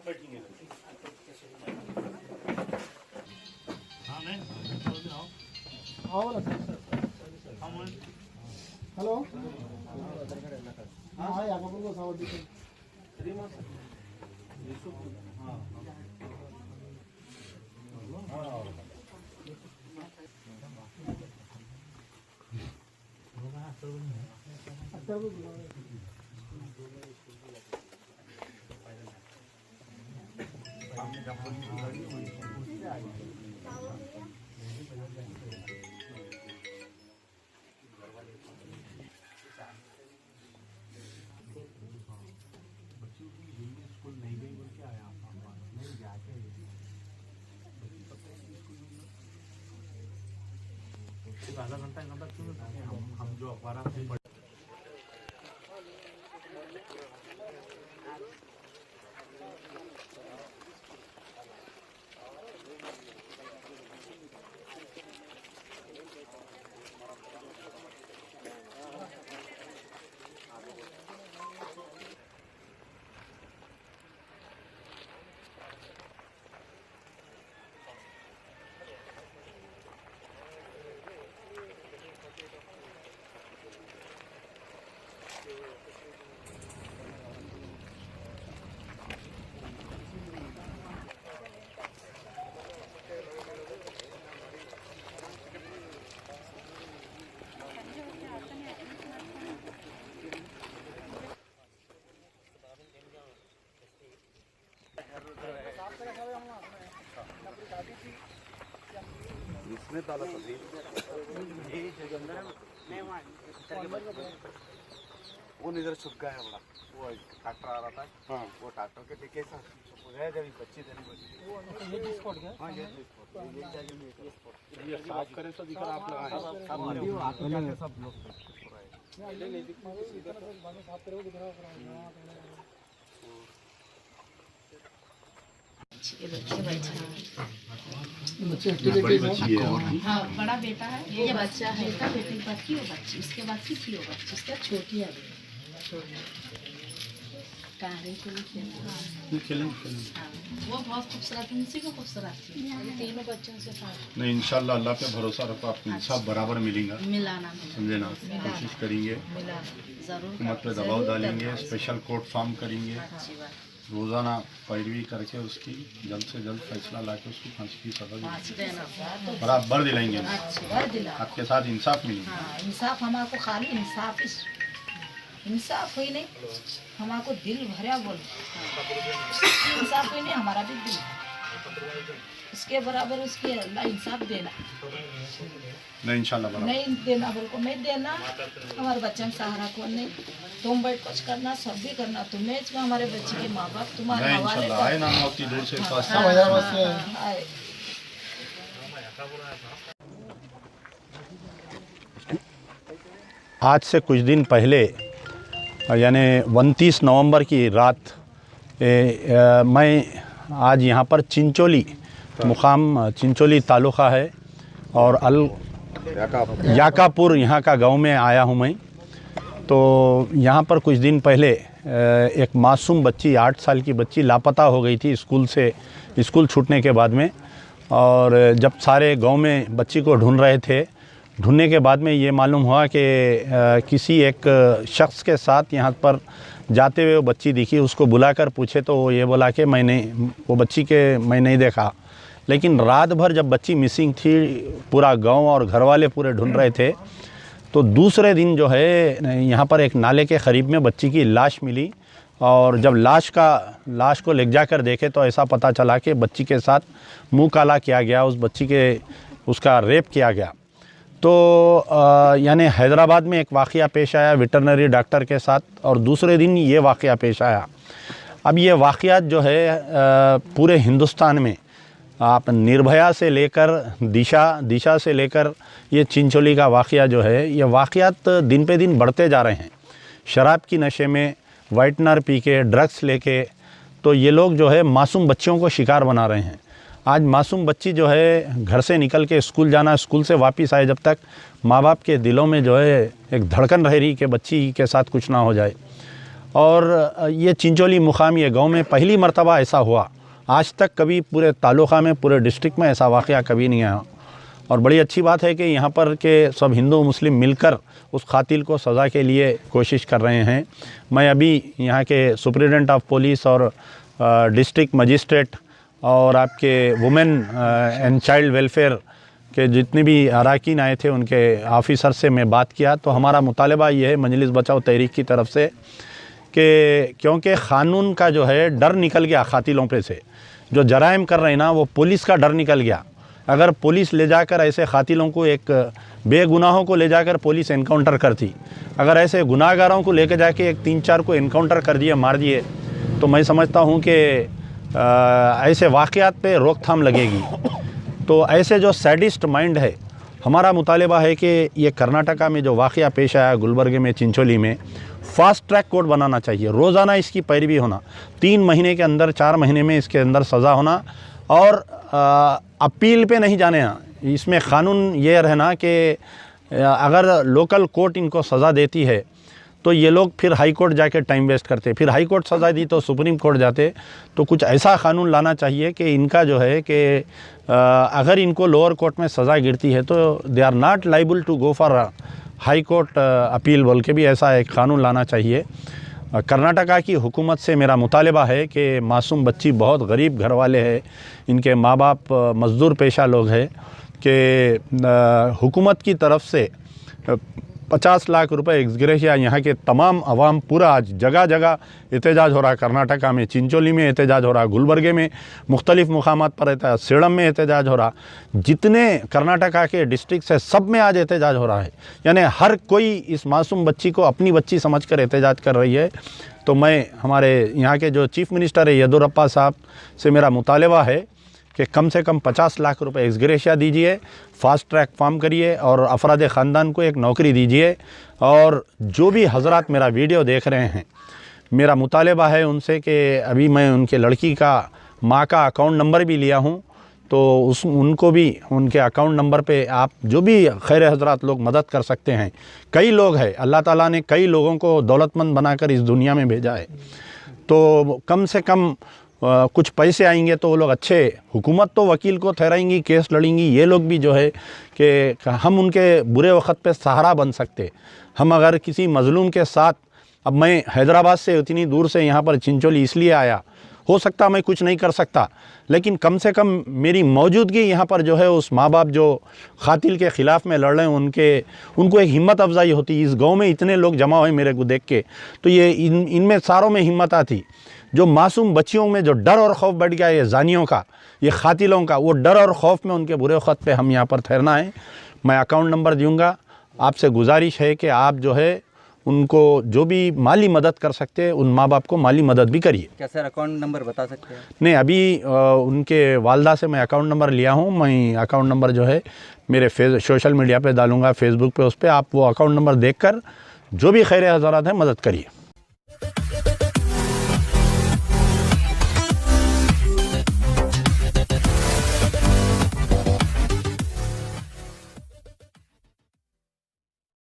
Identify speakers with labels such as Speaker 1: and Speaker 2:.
Speaker 1: आप बैठेंगे।
Speaker 2: हेलो हाँ यागापुर को सावधी
Speaker 1: आधा घंटा क्यों हम जो अखबार से इसमें ताला वो इधर छुप गया है बड़ा। वो ट्रैक्टर आ रहा था। हाँ वो ट्रैक्टर के टिके था जब बच्ची ये स्पॉट गया। हाँ ये स्पॉट ये साफ करें तो दिख रहा आप लोग सब लोग
Speaker 3: हाँ बड़ा बेटा है, ये बच्चा है, बेटा बेटी बच्ची वो बच्ची, उसके बाद की थी वो बच्ची, उसका छोटी है वो बहुत खूबसूरत है, उनसे को खूबसूरत थी तीनों बच्चों से।
Speaker 4: नहीं इंशाल्लाह अल्लाह पे भरोसा रखो, आपको इंसाफ बराबर मिलेगा।
Speaker 3: मिलाना
Speaker 4: समझे ना, कोशिश करेंगे, हुकूमत पे दबाव डालेंगे, स्पेशल कोर्ट फॉर्म करेंगे, रोज़ाना पैरवी करके उसकी जल्द से जल्द फैसला लाके उसको फांसी की सजा बराबर दिलाएंगे। आपके साथ इंसाफ मिलेगा।
Speaker 3: इंसाफ हमारे खाली इंसाफ हुई नहीं, हमारे दिल भरा बोल इंसाफ हुई नहीं, हमारा भी दिल इसके बराबर उसके अल्लाह इंसाफ देना
Speaker 4: नहीं इंशाल्लाह
Speaker 3: नहीं देना बोल को नहीं देना। हमारे बच्चे में सहारा कौन नहीं, तुम बैठ कुछ करना सब भी करना, तुम्हें इसमें हमारे बच्चे के माँ बाप तुम्हारे हवाले
Speaker 4: आए ना होती दूर से आज से कुछ दिन पहले यानी 29 नवंबर की रात मैं आज यहाँ पर चिंचोली मुकाम चिंचोली तालुका है और याकापुर यहाँ का गांव में आया हूँ मैं। तो यहाँ पर कुछ दिन पहले एक मासूम बच्ची 8 साल की बच्ची लापता हो गई थी स्कूल छूटने के बाद में। और जब सारे गांव में बच्ची को ढूंढ रहे थे, ढूंढने के बाद में ये मालूम हुआ कि किसी एक शख्स के साथ यहाँ पर जाते हुए वो बच्ची दिखी। उसको बुलाकर पूछे तो वो ये बोला कि मैं नहीं देखा। लेकिन रात भर जब बच्ची मिसिंग थी, पूरा गांव और घर वाले पूरे ढूंढ रहे थे। तो दूसरे दिन जो है यहाँ पर एक नाले के करीब में बच्ची की लाश मिली। और जब लाश को ले जाकर देखे तो ऐसा पता चला कि बच्ची के साथ मुँह काला किया गया, उसका रेप किया गया। तो यानी हैदराबाद में एक वाक़या पेश आया वेटरनरी डॉक्टर के साथ, और दूसरे दिन ये वाक़या पेश आया। अब ये वाक़यात जो है पूरे हिंदुस्तान में आप निर्भया से लेकर दिशा से लेकर ये चिंचोली का वाक़या जो है, ये वाक़यात दिन पे दिन बढ़ते जा रहे हैं। शराब की नशे में, वाइटनर पी के, ड्रग्स लेके, तो ये लोग जो है मासूम बच्चियों को शिकार बना रहे हैं। आज मासूम बच्ची जो है घर से निकल के स्कूल जाना, स्कूल से वापस आए, जब तक माँ बाप के दिलों में जो है एक धड़कन रह रही कि बच्ची के साथ कुछ ना हो जाए। और ये चिंचोली मुकाम ये गांव में पहली मर्तबा ऐसा हुआ। आज तक कभी पूरे तालुका में, पूरे डिस्ट्रिक्ट में ऐसा वाक़या कभी नहीं आया। और बड़ी अच्छी बात है कि यहाँ पर के सब हिंदू मुस्लिम मिलकर उस कातिल को सज़ा के लिए कोशिश कर रहे हैं। मैं अभी यहाँ के सुप्रिटेंडेंट ऑफ पुलिस और डिस्ट्रिक्ट मजिस्ट्रेट और आपके वुमेन एंड चाइल्ड वेलफेयर के जितने भी अरकान आए थे उनके ऑफिसर से मैं बात किया। तो हमारा मुतालबा ये है मजलिस बचाओ तहरीक की तरफ से कि क्योंकि क़ानून का जो है डर निकल गया कातिलों पे से, जो जराइम कर रहे हैं ना वो पुलिस का डर निकल गया। अगर पुलिस ले जाकर ऐसे कातिलों को, एक बेगुनाहों को ले जाकर पुलिस एनकाउंटर करती, अगर ऐसे गुनाहगारों को लेकर जाके एक 3-4 को एनकाउंटर कर दिए, मार दिए, तो मैं समझता हूँ कि ऐसे वाक़यात पे रोकथाम लगेगी। तो ऐसे जो सैडिस्ट माइंड है, हमारा मुतालबा है कि ये कर्नाटका में जो वाक़या पेश आया गुलबर्ग में, चिंचोली में, फास्ट ट्रैक कोर्ट बनाना चाहिए। रोज़ाना इसकी पैरवी होना, 3 महीने के अंदर, 4 महीने में इसके अंदर सज़ा होना और अपील पे नहीं जाने ना। इसमें क़ानून ये रहना कि अगर लोकल कोर्ट इनको सज़ा देती है तो ये लोग फिर हाई कोर्ट जाके टाइम वेस्ट करते, फिर हाई कोर्ट सज़ा दी तो सुप्रीम कोर्ट जाते। तो कुछ ऐसा क़ानून लाना चाहिए कि इनका जो है कि अगर इनको लोअर कोर्ट में सज़ा गिरती है तो they are not liable to go for high court appeal बोल के भी ऐसा एक क़ानून लाना चाहिए। कर्नाटका की हुकूमत से मेरा मुतालबा है कि मासूम बच्ची बहुत गरीब घर वाले हैं, इनके माँ बाप मज़दूर पेशा लोग हैं, कि हुकूमत की तरफ से 50 लाख रुपए एक्स ग्रेशिया यहाँ के तमाम अवाम, पूरा आज जगह जगह एहतजाज हो रहा, कर्नाटका में चिंचोली में एहतजाज हो रहा, गुलबर्गे में मुख्तलिफ़ मुकामात पर एहतजाज, सेलम में एहतजाज हो रहा, जितने कर्नाटका के डिस्ट्रिक्ट है सब में आज एहतजाज हो रहा है। यानी हर कोई इस मासूम बच्ची को अपनी बच्ची समझ कर एहतजाज कर रही है। तो मैं हमारे यहाँ के जो चीफ़ मिनिस्टर है येदियुरप्पा साहब से मेरा मुतालबा है कि कम से कम 50 लाख रुपए एक्स ग्रेशिया दीजिए, फास्ट ट्रैक फार्म करिए और अफराद ख़ानदान को एक नौकरी दीजिए। और जो भी हज़रात मेरा वीडियो देख रहे हैं, मेरा मुतालबा है उनसे कि अभी मैं उनके लड़की का माँ का अकाउंट नंबर भी लिया हूँ, तो उनको भी उनके अकाउंट नंबर पे आप जो भी खैर हज़रात लोग मदद कर सकते हैं। कई लोग हैं, अल्लाह ताला ने कई लोगों को दौलतमंद बनाकर इस दुनिया में भेजा है, तो कम से कम कुछ पैसे आएंगे तो वो लोग अच्छे, हुकूमत तो वकील को ठहराएंगी, केस लड़ेंगी, ये लोग भी जो है कि हम उनके बुरे वक्त पे सहारा बन सकते। हम अगर किसी मज़लूम के साथ, अब मैं हैदराबाद से इतनी दूर से यहाँ पर चिंचोली इसलिए आया, हो सकता मैं कुछ नहीं कर सकता, लेकिन कम से कम मेरी मौजूदगी यहाँ पर जो है उस माँ बाप जो कातिल के ख़िलाफ़ में लड़ रहे हैं उनको एक हिम्मत अफजाई होती। इस गाँव में इतने लोग जमा हुए मेरे को देख के, तो ये इनमें सारों में हिम्मत आती। जो मासूम बच्चियों में जो डर और खौफ बढ़ गया, ये जानियों का, ये कातिलों का, वो डर और खौफ में उनके बुरे वक्त पे हम यहाँ पर ठहरना है। मैं अकाउंट नंबर दूँगा, आपसे गुजारिश है कि आप जो है उनको जो भी माली मदद कर सकते हैं उन माँ बाप को माली मदद भी करिए।
Speaker 2: क्या सर अकाउंट नंबर बता सकते हैं?
Speaker 4: नहीं, अभी उनके वालदा से मैं अकाउंट नंबर लिया हूँ। मैं अकाउंट नंबर जो है मेरे सोशल मीडिया पे डालूँगा, फेसबुक पे, उस पर आप वो अकाउंट नंबर देखकर जो भी खैर हज़रात हैं मदद करिए।